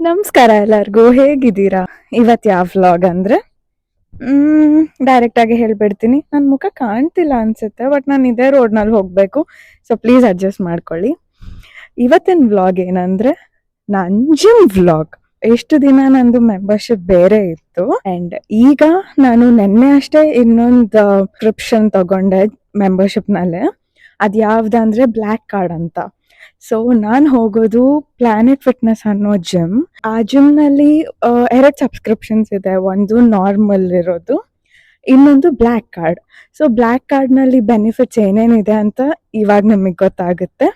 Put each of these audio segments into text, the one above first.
ನಮಸ್ಕಾರ ಎಲ್ಲರಿಗೂ, ಹೇಗಿದ್ದೀರಾ? ಇವತ್ತು ಯಾವ ವ್ಲಾಗ್ ಅಂದ್ರೆ ಡೈರೆಕ್ಟ್ ಆಗಿ ಹೇಳ್ಬಿಡ್ತೀನಿ. ನನ್ನ ಮುಖ ಕಾಣ್ತಿಲ್ಲ ಅನ್ಸುತ್ತೆ, ಬಟ್ ನಾನು ಇದೇ ರೋಡ್ನಲ್ಲಿ ಹೋಗಬೇಕು, ಸೊ ಪ್ಲೀಸ್ ಅಡ್ಜಸ್ಟ್ ಮಾಡ್ಕೊಳ್ಳಿ. ಇವತ್ತಿನ ವ್ಲಾಗ್ ಏನಂದ್ರೆ ನನ್ ಜಿಮ್ ವ್ಲಾಗ್. ಎಷ್ಟು ದಿನ ನಂದು ಮೆಂಬರ್ಶಿಪ್ ಬೇರೆ ಇತ್ತು ಅಂಡ್ ಈಗ ನಾನು ನೆನ್ನೆ ಅಷ್ಟೇ ಇನ್ನೊಂದು ಸಬ್ಸ್ಕ್ರಿಪ್ಷನ್ ತಗೊಂಡೆ ಮೆಂಬರ್ಶಿಪ್ ನಲ್ಲಿ. ಅದ್ ಯಾವ್ದಂದ್ರೆ ಬ್ಲ್ಯಾಕ್ ಕಾರ್ಡ್ ಅಂತ. ಸೊ ನಾನ್ ಹೋಗೋದು ಪ್ಲಾನೆಟ್ ಫಿಟ್ನೆಸ್ ಅನ್ನೋ ಜಿಮ್. ಆ ಜಿಮ್ ನಲ್ಲಿ ಎರಡು ಸಬ್ಸ್ಕ್ರಿಪ್ಷನ್ಸ್ ಇದೆ. ಒಂದು ನಾರ್ಮಲ್ ಇರೋದು, ಇನ್ನೊಂದು black card. So black card ನಲ್ಲಿ ಬೆನಿಫಿಟ್ಸ್ ಏನೇನಿದೆ ಅಂತ ಇವಾಗ ನಿಮಗೆ ಗೊತ್ತಾಗುತ್ತೆ.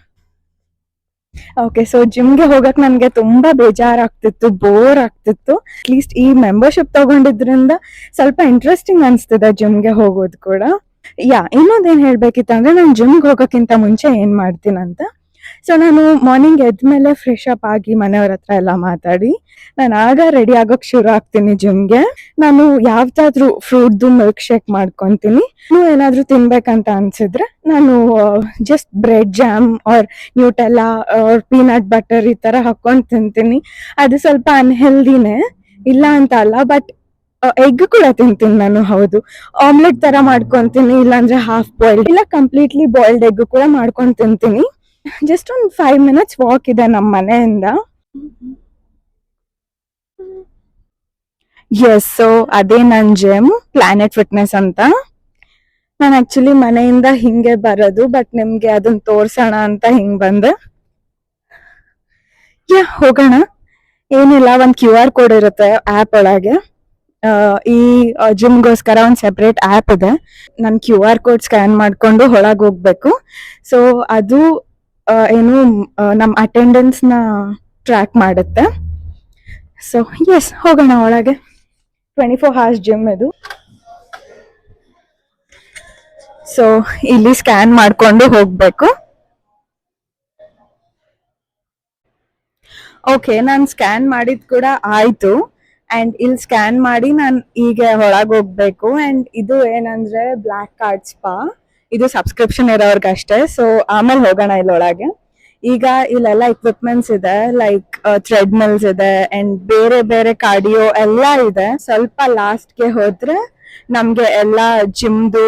ಓಕೆ, ಸೊ ಜಿಮ್ಗೆ ಹೋಗಕ್ ನನ್ಗೆ ತುಂಬಾ ಬೇಜಾರಾಗ್ತಿತ್ತು, ಬೋರ್ ಆಗ್ತಿತ್ತು. ಅಟ್ಲೀಸ್ಟ್ ಈ ಮೆಂಬರ್ಶಿಪ್ ತಗೊಂಡಿದ್ರಿಂದ ಸ್ವಲ್ಪ ಇಂಟ್ರೆಸ್ಟಿಂಗ್ ಅನ್ಸ್ತಿದೆ ಜಿಮ್ಗೆ ಹೋಗೋದು ಕೂಡ. ಇನ್ನೊಂದೇನ್ ಹೇಳ್ಬೇಕಿತ್ತು ಅಂದ್ರೆ, ನಾನು ಜಿಮ್ಗೆ ಹೋಗೋಕ್ಕಿಂತ ಮುಂಚೆ ಏನ್ ಮಾಡ್ತೀನಂತ. ಸೊ ನಾನು ಮಾರ್ನಿಂಗ್ ಎದ್ಮೇಲೆ ಫ್ರೆಶ್ ಅಪ್ ಆಗಿ ಮನೆಯವ್ರ ಹತ್ರ ಎಲ್ಲ ಮಾತಾಡಿ ನಾನು ಆಗ ರೆಡಿ ಆಗೋಕ್ ಶುರು ಆಗ್ತೀನಿ ಜಿಮ್ಗೆ. ನಾನು ಯಾವ್ದಾದ್ರು ಫ್ರೂಟ್ದು ಮಿಲ್ಕ್ ಶೇಕ್ ಮಾಡ್ಕೊಂತೀನಿ. ನೀವು ಏನಾದ್ರು ತಿನ್ಬೇಕಂತ ಅನ್ಸಿದ್ರೆ ನಾನು just bread jam or Nutella or peanut butter ಈ ತರ ಹಾಕೊಂಡ್ ತಿಂತೀನಿ. ಅದು ಸ್ವಲ್ಪ ಅನ್ಹೆಲ್ದಿನೇ, ಇಲ್ಲ ಅಂತ ಅಲ್ಲ, ಬಟ್ ಎಗ್ ಕೂಡ ತಿಂತೀನಿ ನಾನು. ಹೌದು, ಆಮ್ಲೆಟ್ ತರ ಮಾಡ್ಕೊಂತೀನಿ, ಇಲ್ಲಾಂದ್ರೆ ಹಾಫ್ ಬಾಯ್ಲ್ಡ್ ಇಲ್ಲ ಕಂಪ್ಲೀಟ್ಲಿ ಬಾಯ್ಲ್ಡ್ ಎಗ್ ಕೂಡ ಮಾಡ್ಕೊಂಡ್ ತಿಂತೀನಿ. ಜಸ್ಟ್ ಒಂದು 5 minutes ವಾಕ್ ಇದೆ ನಮ್ಮ ಮನೆಯಿಂದ. ಎಸ್, ಸೊ ಅದೇ ನನ್ ಜಿಮ್ ಪ್ಲಾನೆಟ್ ಫಿಟ್ನೆಸ್ ಅಂತ. ನಾನು ಆಕ್ಚುಲಿ ಮನೆಯಿಂದ ಹಿಂಗೆ ಬರೋದು, ಬಟ್ ನಿಮ್ಗೆ ಅದನ್ನ ತೋರ್ಸೋಣ ಅಂತ ಹಿಂಗ್ ಬಂದೆ. ಹೋಗೋಣ. ಏನಿಲ್ಲ, ಒಂದ್ QR ಕೋಡ್ ಇರುತ್ತೆ ಆಪ್ ಒಳಗೆ. ಈ ಜಿಮ್ಗೋಸ್ಕರ ಒಂದು ಸೆಪರೇಟ್ ಆಪ್ ಇದೆ. ನಾನು QR ಕೋಡ್ ಸ್ಕ್ಯಾನ್ ಮಾಡ್ಕೊಂಡು ಒಳಗೆ ಹೋಗ್ಬೇಕು. ಸೊ ಅದು ಏನು ನಮ್ಮ ಅಟೆಂಡೆನ್ಸ್ ನ ಟ್ರ್ಯಾಕ್ ಮಾಡುತ್ತೆ. ಸೊ ಎಸ್, ಹೋಗೋಣ ಒಳಗೆ. 24 hours ಜಿಮ್ ಇದು. ಸೊ ಇಲ್ಲಿ ಸ್ಕ್ಯಾನ್ ಮಾಡ್ಕೊಂಡು ಹೋಗ್ಬೇಕು. ಓಕೆ, ನಾನು ಸ್ಕ್ಯಾನ್ ಮಾಡಿದ್ ಕೂಡ ಆಯ್ತು. ಅಂಡ್ ಇಲ್ಲಿ ಸ್ಕ್ಯಾನ್ ಮಾಡಿ ನಾನು ಈಗ ಒಳಗೆ ಹೋಗ್ಬೇಕು. ಅಂಡ್ ಇದು ಏನಂದ್ರೆ ಬ್ಲ್ಯಾಕ್ ಕಾರ್ಡ್ ಸ್ಪಾ, ಇದು ಸಬ್ಸ್ಕ್ರಿಪ್ಷನ್ ಇರೋರ್ಗಷ್ಟೇ. ಸೊ ಆಮೇಲೆ ಹೋಗೋಣ ಇಲ್ಲೊಳಗೆ. ಈಗ ಇಲ್ಲೆಲ್ಲ ಇಕ್ವಿಪ್ಮೆಂಟ್ಸ್ ಇದೆ, ಲೈಕ್ ಥ್ರೆಡ್ ಮಿಲ್ಸ್ ಇದೆ ಅಂಡ್ ಬೇರೆ ಬೇರೆ ಕಾರ್ಡಿಯೋ ಎಲ್ಲ ಇದೆ. ಸ್ವಲ್ಪ ಲಾಸ್ಟ್ಗೆ ಹೋದ್ರೆ ನಮ್ಗೆ ಎಲ್ಲ ಜಿಮ್ದು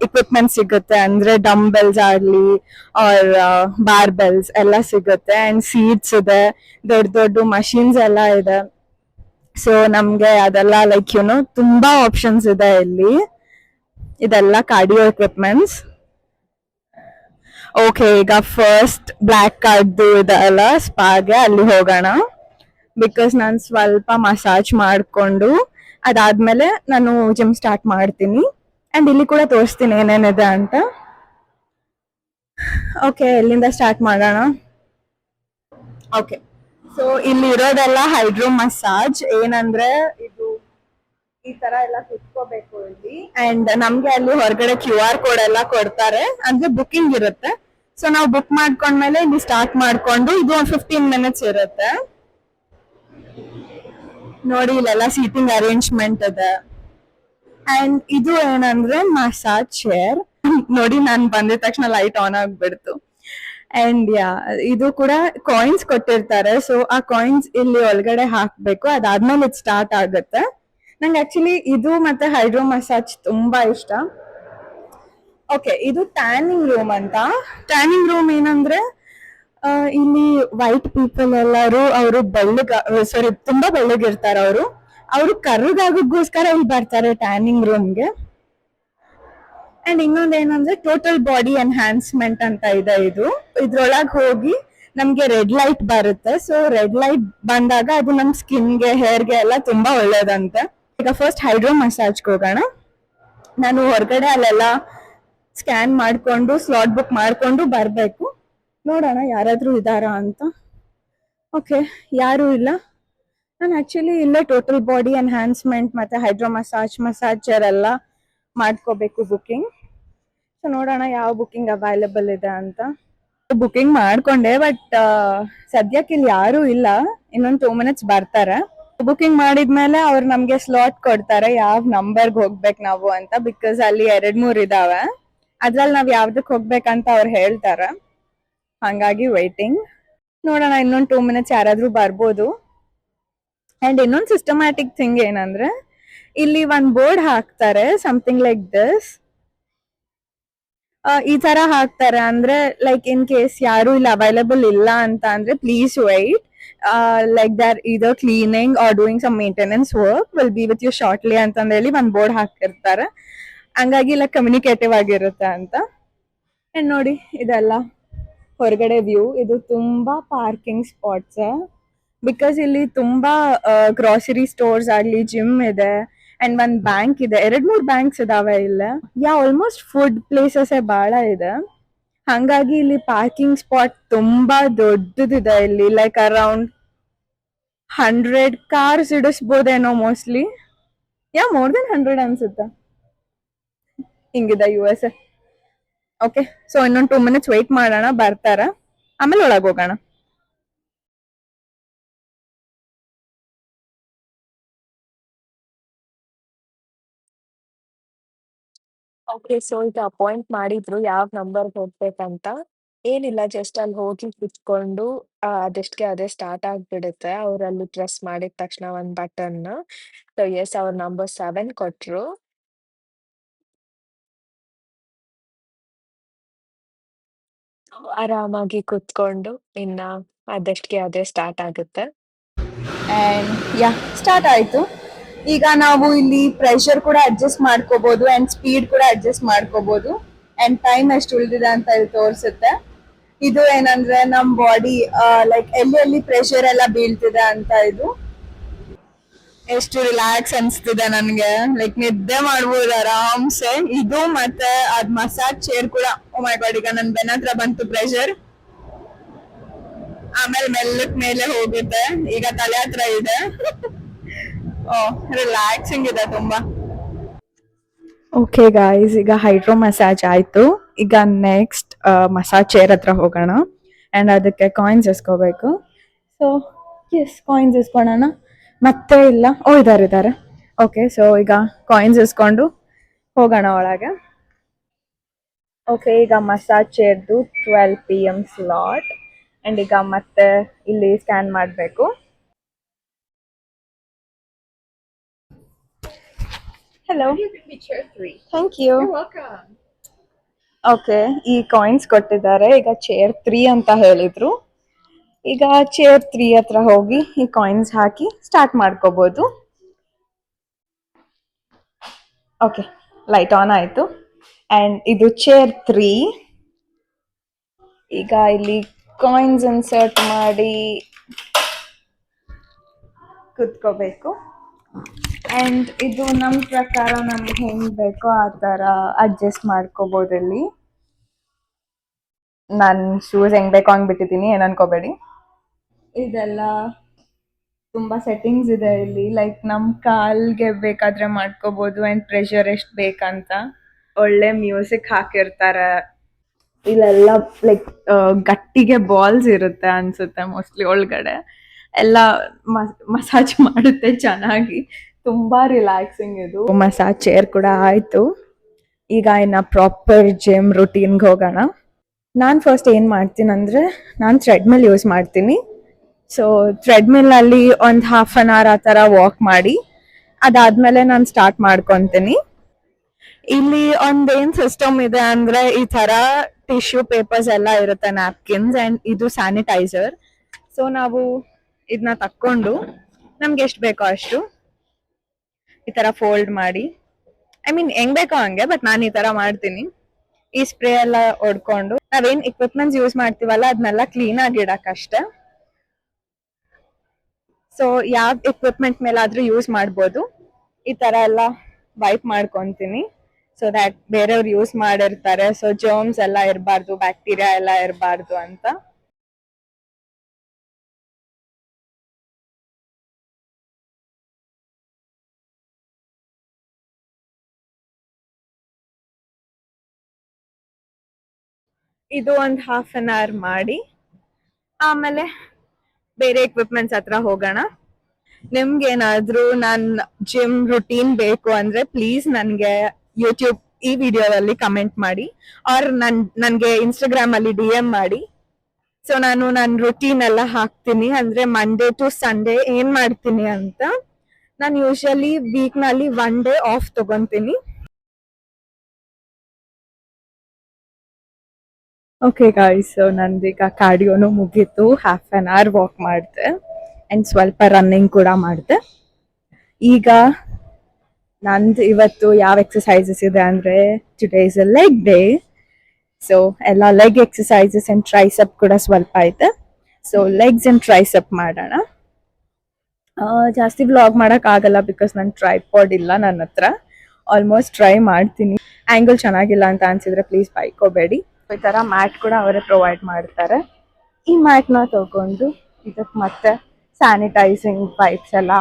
ಇಕ್ವಿಪ್ಮೆಂಟ್ ಸಿಗುತ್ತೆ. ಅಂದ್ರೆ ಡಂಬೆಲ್ಸ್ ಆಗ್ಲಿ ಆರ್ ಬಾರ್ಬೆಲ್ಸ್ ಎಲ್ಲ ಸಿಗುತ್ತೆ. ಅಂಡ್ ಸೀಟ್ಸ್ ಇದೆ, ದೊಡ್ಡ ದೊಡ್ಡ ಮಷೀನ್ಸ್ ಎಲ್ಲ ಇದೆ. ಸೊ ನಮ್ಗೆ ಅದೆಲ್ಲ ಲೈಕ್ ತುಂಬಾ ಆಪ್ಷನ್ಸ್ ಇದೆ ಇಲ್ಲಿ. ಇದೆಲ್ಲ ಕಾರ್ಡಿಯೋ ಇಕ್ವಿಪ್ಮೆಂಟ್ಸ್. ಓಕೆ, ಈಗ ಫಸ್ಟ್ ಬ್ಲ್ಯಾಕ್ ಕಾರ್ಡ್ದು ಇದೆಲ್ಲ ಸ್ಪಾಗೆ ಅಲ್ಲಿ ಹೋಗೋಣ. ಬಿಕಾಸ್ ನಾನು ಸ್ವಲ್ಪ ಮಸಾಜ್ ಮಾಡಿಕೊಂಡು ಅದಾದ್ಮೇಲೆ ನಾನು ಜಿಮ್ ಸ್ಟಾರ್ಟ್ ಮಾಡ್ತೀನಿ. ಅಂಡ್ ಇಲ್ಲಿ ಕೂಡ ತೋರಿಸ್ತೀನಿ ಏನೇನಿದೆ ಅಂತ. ಓಕೆ, ಎಲ್ಲಿಂದ ಸ್ಟಾರ್ಟ್ ಮಾಡೋಣ? ಓಕೆ, ಸೊ ಇಲ್ಲಿ ಇರೋದೆಲ್ಲ ಹೈಡ್ರೋ ಮಸಾಜ್. ಏನಂದ್ರೆ ಇದು ಈ ತರ ಎಲ್ಲ ಕುತ್ಕೋಬೇಕು ಇಲ್ಲಿ. ಅಂಡ್ ನಮ್ಗೆ ಅಲ್ಲಿ ಹೊರಗಡೆ QR ಕೋಡ್ ಎಲ್ಲ ಕೊಡ್ತಾರೆ, ಅಂದ್ರೆ ಬುಕಿಂಗ್ ಇರುತ್ತೆ. ಸೊ ನಾವು ಬುಕ್ ಮಾಡ್ಕೊಂಡ್ಮೇಲೆ ಇಲ್ಲಿ ಸ್ಟಾರ್ಟ್ ಮಾಡ್ಕೊಂಡು ಇದು ಒಂದು 15 minutes ಇರುತ್ತೆ. ನೋಡಿ, ಇಲ್ಲೆಲ್ಲ ಸೀಟಿಂಗ್ ಅರೇಂಜ್ಮೆಂಟ್ ಇದೆ. ಅಂಡ್ ಇದು ಏನಂದ್ರೆ ಮಸಾಜ್ ಚೇರ್. ನೋಡಿ, ನಾನು ಬಂದಿದ ತಕ್ಷಣ ಲೈಟ್ ಆನ್ ಆಗ್ಬಿಡ್ತು. ಅಂಡ್ ಇದು ಕೂಡ ಕಾಯಿನ್ಸ್ ಕೊಟ್ಟಿರ್ತಾರೆ. ಸೊ ಆ ಕಾಯಿನ್ಸ್ ಇಲ್ಲಿ ಒಳಗಡೆ ಹಾಕ್ಬೇಕು, ಅದಾದ್ಮೇಲೆ ಇದು ಸ್ಟಾರ್ಟ್ ಆಗುತ್ತೆ. ನಂಗೆ ಆಕ್ಚುಲಿ ಇದು ಮತ್ತೆ ಹೈಡ್ರೋ ಮಸಾಜ್ ತುಂಬಾ ಇಷ್ಟ. ಓಕೆ, ಇದು ಟ್ಯಾನಿಂಗ್ ರೂಮ್ ಅಂತ. ಟ್ಯಾನಿಂಗ್ ರೂಮ್ ಏನಂದ್ರೆ ಇಲ್ಲಿ ವೈಟ್ ಪೀಪಲ್ ಎಲ್ಲರೂ ಅವರು ತುಂಬಾ ಬೆಳ್ಳಗಿರ್ತಾರೆ. ಅವರು ಕರ್ರಗಾಗೋಸ್ಕರ ಇಲ್ಲಿ ಬರ್ತಾರೆ ಟ್ಯಾನಿಂಗ್ ರೂಮ್ಗೆ. ಅಂಡ್ ಇನ್ನೊಂದ್ ಏನಂದ್ರೆ ಟೋಟಲ್ ಬಾಡಿ ಎನ್ಹಾನ್ಸ್ಮೆಂಟ್ ಅಂತ ಇದೆ. ಇದ್ರೊಳಗೆ ಹೋಗಿ ನಮ್ಗೆ ರೆಡ್ ಲೈಟ್ ಬರುತ್ತೆ. ಸೊ ರೆಡ್ ಲೈಟ್ ಬಂದಾಗ ಅದು ನಮ್ ಸ್ಕಿನ್ಗೆ, ಹೇರ್ಗೆ ಎಲ್ಲ ತುಂಬಾ ಒಳ್ಳೇದಂತೆ. ಈಗ ಫಸ್ಟ್ ಹೈಡ್ರೋ ಮಸಾಜ್ಗೆ ಹೋಗೋಣ. ನಾನು ಹೊರಗಡೆ ಅಲ್ಲೆಲ್ಲ ಸ್ಕ್ಯಾನ್ ಮಾಡ್ಕೊಂಡು ಸ್ಲಾಟ್ ಬುಕ್ ಮಾಡ್ಕೊಂಡು ಬರ್ಬೇಕು. ನೋಡೋಣ ಯಾರಾದ್ರೂ ಇದಾರಾ ಅಂತ. ಓಕೆ, ಯಾರು ಇಲ್ಲ. ನಾನು ಆಕ್ಚುಲಿ ಇಲ್ಲೇ ಟೋಟಲ್ ಬಾಡಿ ಎನ್ಹಾನ್ಸ್ಮೆಂಟ್ ಮತ್ತೆ ಹೈಡ್ರೋ ಮಸಾಜರ್ ಎಲ್ಲ ಮಾಡ್ಕೋಬೇಕು ಬುಕಿಂಗ್. ಸೊ ನೋಡೋಣ ಯಾವ ಬುಕಿಂಗ್ ಅವೈಲೇಬಲ್ ಇದೆ ಅಂತ. ಬುಕಿಂಗ್ ಮಾಡ್ಕೊಂಡೆ, ಬಟ್ ಸದ್ಯಕ್ಕೆ ಇಲ್ಲಿ ಯಾರು ಇಲ್ಲ. ಇನ್ನೊಂದು 2 minutes ಬರ್ತಾರೆ. ಬುಕಿಂಗ್ ಮಾಡಿದ್ಮೇಲೆ ಅವ್ರು ನಮ್ಗೆ ಸ್ಲಾಟ್ ಕೊಡ್ತಾರೆ ಯಾವ ನಂಬರ್ಗೆ ಹೋಗ್ಬೇಕು ನಾವು ಅಂತ. ಬಿಕಾಸ್ ಅಲ್ಲಿ 2-3 ಇದಾವೆ, ಅದ್ರಲ್ಲಿ ನಾವ್ ಯಾವ್ದಕ್ ಹೋಗ್ಬೇಕಂತ ಅವ್ರು ಹೇಳ್ತಾರೆ. ಹಂಗಾಗಿ ವೇಟಿಂಗ್. ನೋಡೋಣ, ಇನ್ನೊಂದು 2 minutes ಯಾರಾದ್ರೂ ಬರ್ಬೋದು. ಅಂಡ್ ಇನ್ನೊಂದು ಸಿಸ್ಟಮ್ಯಾಟಿಕ್ ಥಿಂಗ್ ಏನಂದ್ರೆ ಇಲ್ಲಿ ಒಂದ್ ಬೋರ್ಡ್ ಹಾಕ್ತಾರೆ ಸಮಥಿಂಗ್ ಲೈಕ್ ದಿಸ್. ಈ ತರ ಹಾಕ್ತಾರೆ ಅಂದ್ರೆ ಲೈಕ್ ಇನ್ ಕೇಸ್ ಯಾರು ಇಲ್ಲಿ ಅವೈಲೇಬಲ್ ಇಲ್ಲ ಅಂತ ಅಂದ್ರೆ please wait, like they're either cleaning or doing some maintenance work will be with you shortly ಅಂತ ಹೇಳಿ ಒಂದ್ ಬೋರ್ಡ್ ಹಾಕಿರ್ತಾರೆ. ಹಂಗಾಗಿ ಇಲ್ಲ ಕಮ್ಯುನಿಕೇಟಿವ್ ಆಗಿರುತ್ತೆ ಅಂತ. ಅಂಡ್ ನೋಡಿ ಇದೆಲ್ಲ ಹೊರಗಡೆ ವ್ಯೂ. ಇದು ತುಂಬಾ ಪಾರ್ಕಿಂಗ್ ಸ್ಪಾಟ್ಸ್ ಬಿಕಾಸ್ ಇಲ್ಲಿ ತುಂಬಾ ಗ್ರಾಸರಿ ಸ್ಟೋರ್ಸ್ ಆಗ್ಲಿ, ಜಿಮ್ ಇದೆ ಅಂಡ್ ಒಂದ್ ಬ್ಯಾಂಕ್ ಇದೆ, 2-3 ಬ್ಯಾಂಕ್ಸ್ ಇದಾವೆ ಇಲ್ಲ. ಆಲ್ಮೋಸ್ಟ್ ಫುಡ್ ಪ್ಲೇಸಸ್ ಬಹಳ ಇದೆ. ಹಂಗಾಗಿ ಇಲ್ಲಿ ಪಾರ್ಕಿಂಗ್ ಸ್ಪಾಟ್ ತುಂಬಾ ದೊಡ್ಡದಿದೆ ಇಲ್ಲಿ. ಲೈಕ್ ಅರೌಂಡ್ 100 ಕಾರ್ಸ್ ಇಡಿಸ್ಬೋದೇನೋ ಮೋಸ್ಟ್ಲಿ. ಮೋರ್ ದೆನ್ 100 ಅನ್ಸುತ್ತೆ. ಹಿಂಗಿದೆ US. ಓಕೆ, ಸೊ ಇನ್ನೊಂದು 2 minutes ವೇಟ್ ಮಾಡೋಣ, ಬರ್ತಾರ, ಆಮೇಲೆ ಒಳಗೆ ಹೋಗೋಣ. ಓಕೆ, ಸೊ ಈಗ ಅಪಾಯಿಂಟ್ ಮಾಡಿದ್ರು ಯಾವ ನಂಬರ್ ಹೋಗ್ಬೇಕಂತ. ಏನಿಲ್ಲ, ಜಸ್ಟ್ ಅಲ್ಲಿ ಹೋಗಿ ಕುತ್ಕೊಂಡು ಅದೆಷ್ಟಕ್ಕೆ ಅದೇ ಸ್ಟಾರ್ಟ್ ಆಗ್ಬಿಡುತ್ತೆ. ಅವ್ರಲ್ಲಿ ಪ್ರೆಸ್ ಮಾಡಿದ ತಕ್ಷಣ ಒಂದ್ ಬಟನ್. ಸೊ ಎಸ್, ಅವ್ರ ನಂಬರ್ 7 ಕೊಟ್ರು. ಆರಾಮಾಗಿ ಕುತ್ಕೊಂಡು ಇನ್ನ ಅದೆಷ್ಟಕ್ಕೆ ಅದೇ ಸ್ಟಾರ್ಟ್ ಆಗುತ್ತೆ. ಅಂಡ್ ಸ್ಟಾರ್ಟ್ ಆಯ್ತು. ಈಗ ನಾವು ಇಲ್ಲಿ ಪ್ರೆಷರ್ ಕೂಡ ಅಡ್ಜಸ್ಟ್ ಮಾಡ್ಕೋಬಹುದು ಅಂಡ್ ಸ್ಪೀಡ್ ಕೂಡ ಅಡ್ಜಸ್ಟ್ ಮಾಡ್ಕೋಬಹುದು ಅಂಡ್ ಟೈಮ್ ಎಷ್ಟು ಉಳಿದಿದೆ ಅಂತ ಇಲ್ಲಿ ತೋರಿಸುತ್ತೆ. ಇದು ಏನಂದ್ರೆ ನಮ್ ಬಾಡಿ ಲೈಕ್ ಎಲ್ಲಿ ಪ್ರೆಷರ್ ಎಲ್ಲ ಬೀಳ್ತಿದೆ ಅಂತ. ಇದು ಎಷ್ಟು ರಿಲ್ಯಾಕ್ಸ್ ಅನ್ಸ್ತಿದೆ ನನ್ಗೆ, ಲೈಕ್ ನಿದ್ದೆ ಮಾಡ್ಬೋದು ಆರಾಮ್ಸೆ. ಇದು ಮತ್ತೆ ಅದ್ ಮಸಾಜ್ ಚೇರ್ ಕೂಡ. ಓ ಮೈ ಗಾಡ್, ಈಗ ನನ್ ಬೆನ್ನ ಹತ್ರ ಬಂತು ಪ್ರೆಷರ್, ಆಮೇಲೆ ಮೆಲ್ಲಕ್ ಮೇಲೆ ಹೋಗುತ್ತೆ. ಈಗ ತಲೆ ಹತ್ರ ಇದೆ. ರಿಲ್ಯಾಕ್ಸಿಂಗ್ ಇದೆ ತುಂಬಾ. ಓಕೆ ಗಾಯ್ಸ್, ಈಗ ಹೈಡ್ರೋ ಮಸಾಜ್ ಆಯ್ತು. ಈಗ ನೆಕ್ಸ್ಟ್ ಮಸಾಜ್ ಚೇರ್ ಹತ್ರ ಹೋಗೋಣ ಅಂಡ್ ಅದಕ್ಕೆ ಕಾಯಿನ್ಸ್ ಇಸ್ಕೋಬೇಕು. ಸೊ ಎಸ್, ಕಾಯಿನ್ಸ್ ಇಸ್ಕೊಳ್ಳೋಣ. ಮತ್ತೆ ಇಲ್ಲ, ಇದಾರೆ. ಓಕೆ, ಸೊ ಈಗ ಕಾಯಿನ್ಸ್ ಇಸ್ಕೊಂಡು ಹೋಗೋಣ ಒಳಗೆ. ಓಕೆ, ಈಗ ಮಸಾಜ್ ಚೇರ್ದು 12 PM ಸ್ಲಾಟ್ ಅಂಡ್ ಈಗ ಮತ್ತೆ ಇಲ್ಲಿ ಸ್ಕ್ಯಾನ್ ಮಾಡಬೇಕು. Hello. Chair 3. Thank you. You're welcome. Okay, ಈ ಕಾಯಿನ್ಸ್ ಕೊಟ್ಟಿದ್ದಾರೆ. ಈಗ ಚೇರ್ 3 ಅಂತ ಹೇಳಿದ್ರು. ಈಗ ಚೇರ್ 3 ಹತ್ರ ಹೋಗಿ ಈ ಕಾಯಿನ್ಸ್ ಹಾಕಿ ಸ್ಟಾರ್ಟ್ ಮಾಡ್ಕೋಬಹುದು. ಓಕೆ, ಲೈಟ್ ಆನ್ ಆಯ್ತು ಅಂಡ್ ಇದು ಚೇರ್ 3. ಈಗ ಇಲ್ಲಿ ಕಾಯಿನ್ಸ್ ಇನ್ಸರ್ಟ್ ಮಾಡಿ ಕುತ್ಕೋಬೇಕು ಅಂಡ್ ಇದು ನಮ್ ಪ್ರಕಾರ ನಮ್ಗೆ ಹೆಂಗ್ ಬೇಕೋ ಆ ತರ ಅಡ್ಜಸ್ಟ್ ಮಾಡ್ಕೋಬಹುದು. ಇಲ್ಲಿ ನನ್ ಶೂಸ್ ಹೆಂಗ್ ಬೇಕೋ ಹಂಗ್ ಬಿಟ್ಟಿದ್ದೀನಿ, ಏನ್ ಅನ್ಕೋಬೇಡಿ. ಇದೆಲ್ಲ ತುಂಬಾ ಸೆಟ್ಟಿಂಗ್ಸ್ ಇದೆ ಇಲ್ಲಿ. ಲೈಕ್ ನಮ್ ಕಾಲ್ಗೆ ಬೇಕಾದ್ರೆ ಮಾಡ್ಕೋಬಹುದು ಅಂಡ್ ಪ್ರೆಷರ್ ಎಷ್ಟ್ ಬೇಕಂತ. ಒಳ್ಳೆ ಮ್ಯೂಸಿಕ್ ಹಾಕಿರ್ತಾರೆ. ಇಲ್ಲೆಲ್ಲ ಲೈಕ್ ಗಟ್ಟಿಗೆ ಬಾಲ್ಸ್ ಇರುತ್ತೆ ಅನ್ಸುತ್ತೆ ಮೋಸ್ಟ್ಲಿ ಒಳಗಡೆ. ಎಲ್ಲ ಮಸಾಜ್ ಮಾಡುತ್ತೆ ಚೆನ್ನಾಗಿ. ತುಂಬಾ ರಿಲ್ಯಾಕ್ಸಿಂಗ್ ಇದು. ಮಸಾಜ್ ಚೇರ್ ಕೂಡ ಆಯ್ತು. ಈಗ ಇನ್ನ ಪ್ರಾಪರ್ ಜಿಮ್ ರುಟೀನ್ಗೆ ಹೋಗೋಣ. ನಾನು ಫಸ್ಟ್ ಏನ್ ಮಾಡ್ತೀನಿ ಅಂದ್ರೆ, ನಾನು ಥ್ರೆಡ್ಮಿಲ್ ಯೂಸ್ ಮಾಡ್ತೀನಿ. ಸೊ ಥ್ರೆಡ್ಮಿಲ್ ಅಲ್ಲಿ ಒಂದು ½ an hour ಆ ಥರ ವಾಕ್ ಮಾಡಿ ಅದಾದ್ಮೇಲೆ ನಾನು ಸ್ಟಾರ್ಟ್ ಮಾಡ್ಕೊತೀನಿ. ಇಲ್ಲಿ ಒಂದೇನ್ ಸಿಸ್ಟಮ್ ಇದೆ ಅಂದ್ರೆ, ಈ ತರ ಟಿಶ್ಯೂ ಪೇಪರ್ಸ್ ಎಲ್ಲ ಇರುತ್ತೆ, ನ್ಯಾಪ್ಕಿನ್ಸ್ ಅಂಡ್ ಇದು ಸ್ಯಾನಿಟೈಸರ್. ಸೊ ನಾವು ಇದನ್ನ ತಕ್ಕೊಂಡು ನಮ್ಗೆ ಎಷ್ಟು ಬೇಕೋ ಅಷ್ಟು ಈ ತರ ಫೋಲ್ಡ್ ಮಾಡಿ, ಐ ಮೀನ್ ಹೆಂಗ್ ಬೇಕೋ ಹಂಗೆ, ಬಟ್ ನಾನು ಈ ತರ ಮಾಡ್ತೀನಿ. ಈ ಸ್ಪ್ರೇ ಎಲ್ಲ ಹೊಡ್ಕೊಂಡು ನಾವೇನ್ ಇಕ್ವಿಪ್ಮೆಂಟ್ಸ್ ಯೂಸ್ ಮಾಡ್ತೀವಲ್ಲ ಅದನ್ನೆಲ್ಲ ಕ್ಲೀನ್ ಆಗಿ ಇಡಕ್ಕಷ್ಟೇ. ಸೊ ಯಾವ ಇಕ್ವಿಪ್ಮೆಂಟ್ ಮೇಲಾದ್ರೂ ಯೂಸ್ ಮಾಡ್ಬೋದು. ಈ ತರ ಎಲ್ಲ ವೈಪ್ ಮಾಡ್ಕೊಂತೀನಿ ಸೊ ದ್ಯಾಟ್ ಬೇರೆಯವ್ರು ಯೂಸ್ ಮಾಡಿರ್ತಾರೆ, ಸೊ ಜರ್ಮ್ಸ್ ಎಲ್ಲ ಇರಬಾರ್ದು, ಬ್ಯಾಕ್ಟೀರಿಯಾ ಎಲ್ಲ ಇರಬಾರ್ದು ಅಂತ. ಇದು ಒಂದು ½ an hour ಮಾಡಿ ಆಮೇಲೆ ಬೇರೆ ಎಕ್ವಿಪ್ಮೆಂಟ್ಸ್ ಹತ್ರ ಹೋಗೋಣ. ನಿಮ್ಗೇನಾದ್ರೂ ನನ್ನ ಜಿಮ್ ರುಟೀನ್ ಬೇಕು ಅಂದ್ರೆ ಪ್ಲೀಸ್ ನನ್ಗೆ ಯೂಟ್ಯೂಬ್ ಈ ವಿಡಿಯೋದಲ್ಲಿ ಕಮೆಂಟ್ ಮಾಡಿ, ಆರ್ ನನ್ಗೆ ಇನ್ಸ್ಟಾಗ್ರಾಮ್ ಅಲ್ಲಿ DM ಮಾಡಿ. ಸೊ ನಾನು ನನ್ನ ರುಟೀನ್ ಎಲ್ಲ ಹಾಕ್ತೀನಿ, ಅಂದ್ರೆ ಮಂಡೇ ಟು ಸಂಡೇ ಏನ್ ಮಾಡ್ತೀನಿ ಅಂತ. ನಾನು ಯೂಶಲಿ ವೀಕ್ ನಲ್ಲಿ 1 ಡೇ ಆಫ್ ತಗೊಂತೀನಿ. ಓಕೆ ಗಾಯ್ಸ್, ನಂದೀಗ ಕಾರ್ಡಿಯೋನು ಮುಗೀತು. ಹಾಫ್ ಆನ್ ಅವರ್ ವಾಕ್ ಮಾಡಿದೆ ಅಂಡ್ ಸ್ವಲ್ಪ ರನ್ನಿಂಗ್ ಕೂಡ ಮಾಡಿದೆ. ಈಗ ನಂದು ಇವತ್ತು ಯಾವ ಎಕ್ಸಸೈಸಸ್ ಇದೆ ಅಂದ್ರೆ, today is a leg day. So ಎಲ್ಲ ಲೆಗ್ ಎಕ್ಸಸೈಸಸ್ ಅಂಡ್ ಟ್ರೈಸಪ್ ಕೂಡ ಸ್ವಲ್ಪ ಐತೆ. ಸೊ ಲೆಗ್ಸ್ ಅಂಡ್ ಟ್ರೈಸಪ್ ಮಾಡೋಣ. ಜಾಸ್ತಿ ವ್ಲಾಗ್ ಮಾಡಕ್ ಆಗಲ್ಲ ಬಿಕಾಸ್ ನನ್ನ ಟ್ರೈಪಾಡ್ ಇಲ್ಲ ನನ್ನ ಹತ್ರ. ಆಲ್ಮೋಸ್ಟ್ ಟ್ರೈ ಮಾಡ್ತೀನಿ. ಆಂಗಲ್ ಚೆನ್ನಾಗಿಲ್ಲ ಅಂತ ಅನ್ಸಿದ್ರೆ ಪ್ಲೀಸ್ ಬೈಕೋಬೇಡಿ. ಈ ತರ ಮ್ಯಾಟ್ ಕೂಡ ಅವರೇ ಪ್ರೊವೈಡ್ ಮಾಡ್ತಾರೆ. ಈ ಮ್ಯಾಟ್ನ ತಗೊಂಡು ಇದಕ್ಕೆ ಮತ್ತೆ ಸ್ಯಾನಿಟೈಸಿಂಗ್ ಪೈಪ್ಸ್ ಎಲ್ಲ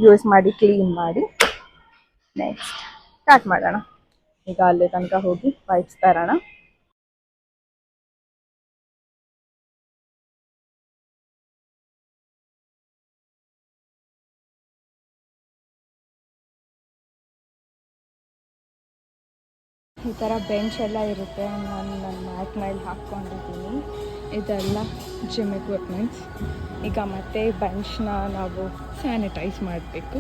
ಯೂಸ್ ಮಾಡಿ ಕ್ಲೀನ್ ಮಾಡಿ ನೆಕ್ಸ್ಟ್ ಸ್ಟಾರ್ಟ್ ಮಾಡೋಣ. ಈಗ ಅಲ್ಲಿ ತನಕ ಹೋಗಿ ಪೈಪ್ಸ್ ತರೋಣ. ಈ ಥರ ಬೆಂಚ್ ಎಲ್ಲ ಇರುತ್ತೆ. ನಾನು ನನ್ನ ಮ್ಯಾಟ್ ಮೇಲೆ ಹಾಕ್ಕೊಂಡಿದ್ದೀನಿ. ಇದೆಲ್ಲ ಜಿಮ್ ಎಕ್ವಿಪ್ಮೆಂಟ್ಸ್. ಈಗ ಮತ್ತೆ ಬೆಂಚ್ನ ನಾವು ಸ್ಯಾನಿಟೈಸ್ ಮಾಡಬೇಕು.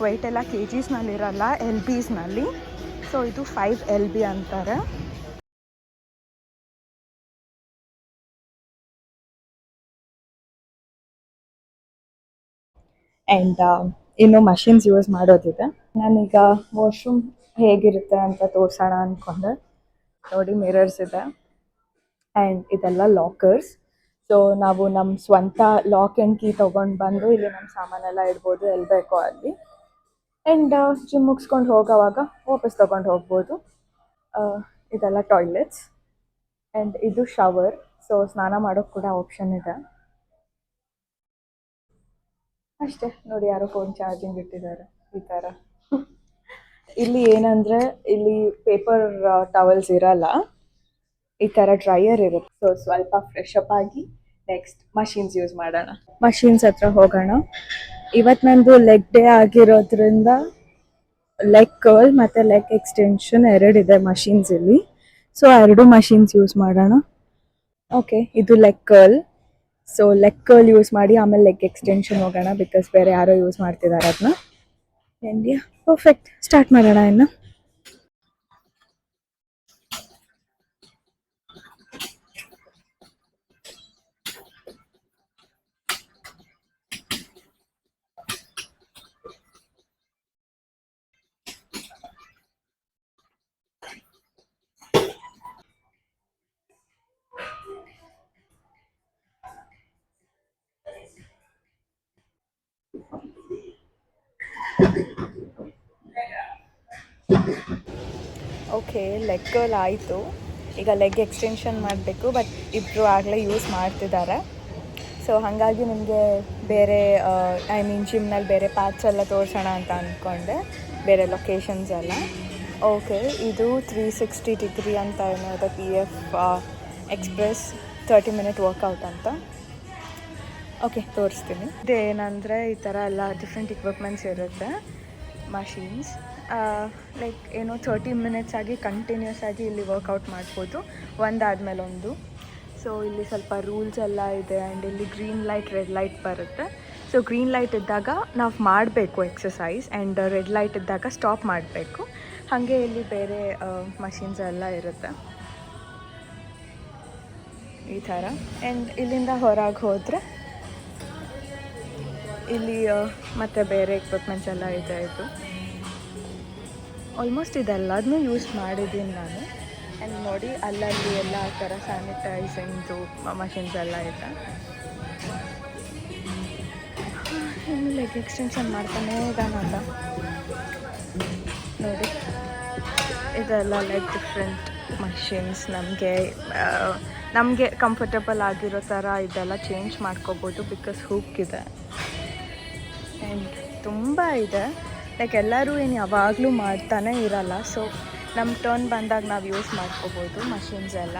ವೆಯ್ಟ್ ಎಲ್ಲ ಕೆ ಜಿಸ್ನಲ್ಲಿರಲ್ಲ, LBsನಲ್ಲಿ. ಸೊ ಇದು 5 LB ಅಂತಾರೆ. ಆ್ಯಂಡ್ ಇನ್ನು ಮಷಿನ್ಸ್ ಯೂಸ್ ಮಾಡೋದಿದೆ. ನಾನೀಗ ವಾಶ್ರೂಮ್ ಹೇಗಿರುತ್ತೆ ಅಂತ ತೋರಿಸೋಣ ಅಂದ್ಕೊಂಡೆ. ನೋಡಿ, ಮಿರರ್ಸ್ ಇದೆ ಆ್ಯಂಡ್ ಇದೆಲ್ಲ ಲಾಕರ್ಸ್. ಸೊ ನಾವು ನಮ್ಮ ಸ್ವಂತ ಲಾಕ್ ಆ್ಯಂಡ್ ಕೀ ತೊಗೊಂಡು ಬಂದು ಇಲ್ಲಿ ನಮ್ಮ ಸಾಮಾನೆಲ್ಲ ಇಡ್ಬೋದು ಎಲ್ಲಿ ಬೇಕೋ ಅಲ್ಲಿ. ಆ್ಯಂಡ್ ಜಿಮ್ ಮುಗಿಸ್ಕೊಂಡು ಹೋಗೋವಾಗ ವಾಪಸ್ ತೊಗೊಂಡು ಹೋಗ್ಬೋದು. ಇದೆಲ್ಲ ಟಾಯ್ಲೆಟ್ಸ್ ಆ್ಯಂಡ್ ಇದು ಶವರ್. ಸೊ ಸ್ನಾನ ಮಾಡೋಕ್ಕೆ ಕೂಡ ಆಪ್ಷನ್ ಇದೆ. ಅಷ್ಟೇ ನೋಡಿ, ಯಾರೋ ಫೋನ್ ಚಾರ್ಜಿಂಗ್ ಇಟ್ಟಿದ್ದಾರೆ ಈ ಥರ. ಇಲ್ಲಿ ಏನಂದರೆ, ಇಲ್ಲಿ ಪೇಪರ್ ಟವಲ್ಸ್ ಇರಲ್ಲ, ಈ ಥರ ಡ್ರೈಯರ್ ಇರುತ್ತೆ. ಸೊ ಸ್ವಲ್ಪ ಫ್ರೆಶ್ ಅಪ್ ಆಗಿ ನೆಕ್ಸ್ಟ್ ಮಷೀನ್ಸ್ ಯೂಸ್ ಮಾಡೋಣ. ಮಷೀನ್ಸ್ ಹತ್ರ ಹೋಗೋಣ. ಇವತ್ತು ನಂದು ಲೆಗ್ ಡೇ ಆಗಿರೋದ್ರಿಂದ ಲೆಗ್ ಕರ್ಲ್ ಮತ್ತು ಲೆಗ್ ಎಕ್ಸ್ಟೆನ್ಷನ್ ಎರಡಿದೆ ಮಷೀನ್ಸ್ ಇಲ್ಲಿ. ಸೊ 2 ಮಷೀನ್ಸ್ ಯೂಸ್ ಮಾಡೋಣ. ಓಕೆ, ಇದು leg curl. So leg curl use ಮಾಡಿ ಆಮೇಲೆ ಲೆಗ್ ಎಕ್ಸ್ಟೆನ್ಷನ್ ಹೋಗೋಣ ಬಿಕಾಸ್ ಬೇರೆ ಯಾರೋ ಯೂಸ್ ಮಾಡ್ತಿದ್ದಾರೆ ಅದನ್ನ. India perfect. ಸ್ಟಾರ್ಟ್ ಮಾಡೋಣ ಇನ್ನು. ಓಕೆ, ಲೆಗ್ ಕರ್ಲ್ ಆಯಿತು. ಈಗ ಲೆಗ್ ಎಕ್ಸ್ಟೆನ್ಷನ್ ಮಾಡಬೇಕು, ಬಟ್ ಇಬ್ಬರು ಆಗಲೇ ಯೂಸ್ ಮಾಡ್ತಿದ್ದಾರೆ. ಸೊ ಹಾಗಾಗಿ ನಿಮಗೆ ಬೇರೆ ಜಿಮ್ನಲ್ಲಿ ಬೇರೆ ಪಾರ್ಟ್ಸ್ ಎಲ್ಲ ತೋರಿಸೋಣ ಅಂತ ಅಂದ್ಕೊಂಡೆ, ಬೇರೆ ಲೊಕೇಶನ್ಸ್ ಎಲ್ಲ. ಓಕೆ, ಇದು 360 ಡಿಗ್ರಿ ಅಂತ ಏನೋ ಇದೆ, PF ಎಕ್ಸ್ಪ್ರೆಸ್ 30 ಮಿನಿಟ್ ವರ್ಕೌಟ್ ಅಂತ. ಓಕೆ, ತೋರಿಸ್ತೀನಿ. ಇದೇನಂದರೆ ಈ ಥರ ಎಲ್ಲ ಡಿಫ್ರೆಂಟ್ ಇಕ್ವಿಪ್ಮೆಂಟ್ಸ್ ಇರುತ್ತೆ, ಮಷೀನ್ಸ್. ಲೈಕ್ ಏನೋ 30 ಮಿನಿಟ್ಸ್ ಆಗಿ ಕಂಟಿನ್ಯೂಸ್ ಆಗಿ ಇಲ್ಲಿ ವರ್ಕೌಟ್ ಮಾಡ್ಬೋದು, ಒಂದಾದಮೇಲೆ ಒಂದು. ಸೊ ಇಲ್ಲಿ ಸ್ವಲ್ಪ ರೂಲ್ಸ್ ಎಲ್ಲ ಇದೆ ಆ್ಯಂಡ್ ಇಲ್ಲಿ ಗ್ರೀನ್ ಲೈಟ್ ರೆಡ್ ಲೈಟ್ ಬರುತ್ತೆ. ಸೊ ಗ್ರೀನ್ ಲೈಟ್ ಇದ್ದಾಗ ನಾವು ಮಾಡಬೇಕು ಎಕ್ಸಸೈಸ್ ಆ್ಯಂಡ್ ರೆಡ್ ಲೈಟ್ ಇದ್ದಾಗ ಸ್ಟಾಪ್ ಮಾಡಬೇಕು. ಹಾಗೆ ಇಲ್ಲಿ ಬೇರೆ ಮಷೀನ್ಸ್ ಎಲ್ಲ ಇರುತ್ತೆ ಈ ಥರ. ಆ್ಯಂಡ್ ಇಲ್ಲಿಂದ ಹೊರಗೆ ಹೋದರೆ ಇಲ್ಲಿ ಮತ್ತು ಬೇರೆ ಎಕ್ವಿಪ್ಮೆಂಟ್ಸ್ ಎಲ್ಲ ಇದೆ. ಇದು ಆಲ್ಮೋಸ್ಟ್ ಇದೆಲ್ಲದನ್ನೂ ಯೂಸ್ ಮಾಡಿದ್ದೀನಿ ನಾನು. ಆ್ಯಂಡ್ ನೋಡಿ, ಅಲ್ಲಲ್ಲಿ ಎಲ್ಲ ಆ ಥರ ಸ್ಯಾನಿಟೈಸಿಂಗ್ದು ಮಷಿನ್ಸ್ ಎಲ್ಲ ಇದೆ. ಇನ್ನು ಲೆಗ್ ಎಕ್ಸ್ಟೆನ್ಷನ್ ಮಾಡ್ತಾನೆ ಇದ್ದಾನಲ್ಲ ನೋಡಿ. ಇದೆಲ್ಲ ಲೈಕ್ ಡಿಫ್ರೆಂಟ್ ಮಷಿನ್ಸ್. ನಮಗೆ ಕಂಫರ್ಟಬಲ್ ಆಗಿರೋ ಥರ ಇದೆಲ್ಲ ಚೇಂಜ್ ಮಾಡ್ಕೋಬೋದು ಬಿಕಾಸ್ ಹೂಕ್ ಇದೆ. ಆ್ಯಂಡ್ ತುಂಬ ಇದೆ. ಲೈಕ್ ಎಲ್ಲರೂ ಏನು ಯಾವಾಗಲೂ ಮಾಡ್ತಾನೆ ಇರಲ್ಲ. ಸೊ ನಮ್ಮ ಟರ್ನ್ ಬಂದಾಗ ನಾವು ಯೂಸ್ ಮಾಡ್ಕೋಬೋದು ಮಷಿನ್ಸ್ ಎಲ್ಲ.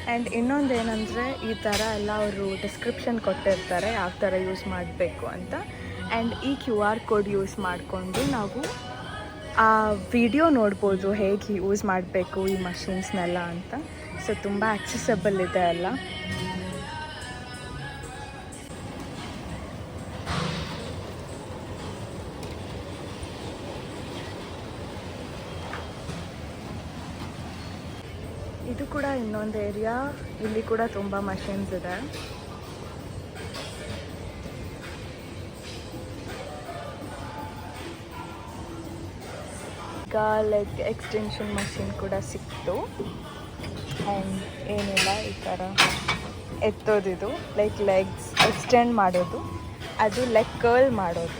ಆ್ಯಂಡ್ ಇನ್ನೊಂದು ಏನಂದರೆ ಈ ಥರ ಎಲ್ಲ ಅವರು ಡಿಸ್ಕ್ರಿಪ್ಷನ್ ಕೊಟ್ಟಿರ್ತಾರೆ ಯಾವ ಥರ ಯೂಸ್ ಮಾಡಬೇಕು ಅಂತ. ಆ್ಯಂಡ್ ಈ QR ಕೋಡ್ ಯೂಸ್ ಮಾಡಿಕೊಂಡು ನಾವು ಆ ವಿಡಿಯೋ ನೋಡ್ಬೋದು ಹೇಗೆ ಯೂಸ್ ಮಾಡಬೇಕು ಈ ಮಷಿನ್ಸ್ನೆಲ್ಲ ಅಂತ. ಸೊ ತುಂಬ ಆಕ್ಸೆಸಬಲ್ ಇದೆ ಎಲ್ಲ. ಇದು ಕೂಡ ಇನ್ನೊಂದು ಏರಿಯಾ, ಇಲ್ಲಿ ಕೂಡ ತುಂಬ ಮಷಿನ್ಸ್ ಇದೆ. ಈಗ ಲೈಕ್ ಎಕ್ಸ್ಟೆನ್ಷನ್ ಮಷಿನ್ ಕೂಡ ಸಿಕ್ತು. ಆ್ಯಂಡ್ ಏನಿಲ್ಲ, ಈ ಥರ ಎತ್ತೋದಿದು ಲೈಕ್ ಲೆಗ್ಸ್ ಎಕ್ಸ್ಟೆಂಡ್ ಮಾಡೋದು, ಅದು ಲೆಗ್ ಕರ್ಲ್ ಮಾಡೋದು.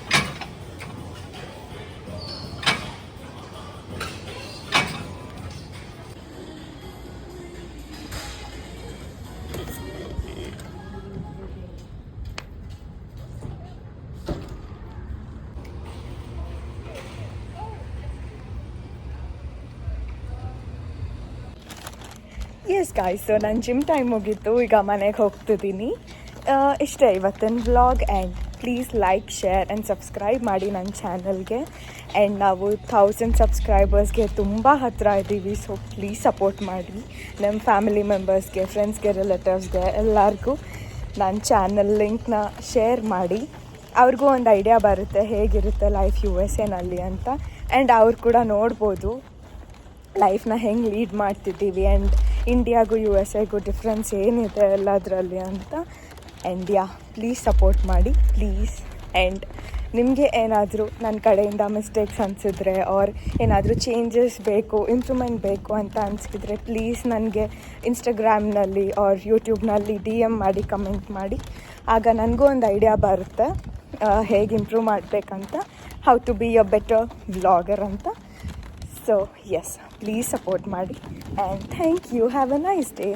ಎಸ್ ಗಾಯ್ಸ್, ಸೊ ನನ್ನ ಜಿಮ್ ಟೈಮ್ ಮುಗೀತು, ಈಗ ಮನೆಗೆ ಹೋಗ್ತಿದ್ದೀನಿ. ಇಷ್ಟೇ ಇವತ್ತಿನ vlog. And please like, share and subscribe ಮಾಡಿ ನನ್ನ ಚಾನಲ್ಗೆ. ಆ್ಯಂಡ್ ನಾವು 1000 ಸಬ್ಸ್ಕ್ರೈಬರ್ಸ್ಗೆ ತುಂಬ ಹತ್ತಿರ ಇದ್ದೀವಿ. ಸೊ ಪ್ಲೀಸ್ ಸಪೋರ್ಟ್ ಮಾಡಿ. ನಮ್ಮ ಫ್ಯಾಮಿಲಿ ಮೆಂಬರ್ಸ್ಗೆ, ಫ್ರೆಂಡ್ಸ್ಗೆ, ರಿಲೇಟಿವ್ಸ್ಗೆ ಎಲ್ಲರಿಗೂ ನನ್ನ ಚಾನಲ್ ಲಿಂಕ್ನ ಶೇರ್ ಮಾಡಿ. ಅವ್ರಿಗೂ ಒಂದು ಐಡಿಯಾ ಬರುತ್ತೆ ಹೇಗಿರುತ್ತೆ ಲೈಫ್ USA ಅಂತ. ಆ್ಯಂಡ್ ಅವ್ರು ಕೂಡ ನೋಡ್ಬೋದು ಲೈಫ್ನ ಹೆಂಗೆ ಲೀಡ್ ಮಾಡ್ತಿದ್ದೀವಿ ಆ್ಯಂಡ್ ಇಂಡಿಯಾಗೂ USAಗೂ ಡಿಫ್ರೆನ್ಸ್ ಏನಿದೆ ಎಲ್ಲದರಲ್ಲಿ ಅಂತ. ಆ್ಯಂಡ್ ಪ್ಲೀಸ್ ಸಪೋರ್ಟ್ ಮಾಡಿ ಪ್ಲೀಸ್. ಆ್ಯಂಡ್ ನಿಮಗೆ ಏನಾದರೂ ನನ್ನ ಕಡೆಯಿಂದ ಮಿಸ್ಟೇಕ್ಸ್ ಅನಿಸಿದ್ರೆ ಆರ್ ಏನಾದರೂ ಚೇಂಜಸ್ ಬೇಕು, ಇಂಪ್ರೂವ್ಮೆಂಟ್ ಬೇಕು ಅಂತ ಅನಿಸಿದ್ರೆ ಪ್ಲೀಸ್ ನನಗೆ ಇನ್ಸ್ಟಾಗ್ರಾಮ್ನಲ್ಲಿ ಆರ್ ಯೂಟ್ಯೂಬ್ನಲ್ಲಿ DM ಮಾಡಿ, ಕಮೆಂಟ್ ಮಾಡಿ. ಆಗ ನನಗೂ ಒಂದು ಐಡಿಯಾ ಬರುತ್ತೆ ಹೇಗೆ ಇಂಪ್ರೂವ್ ಮಾಡಬೇಕಂತ, how to be a better vlogger ಅಂತ. So yes, please support ಮಾಡಿ. And thank you. Have a nice day.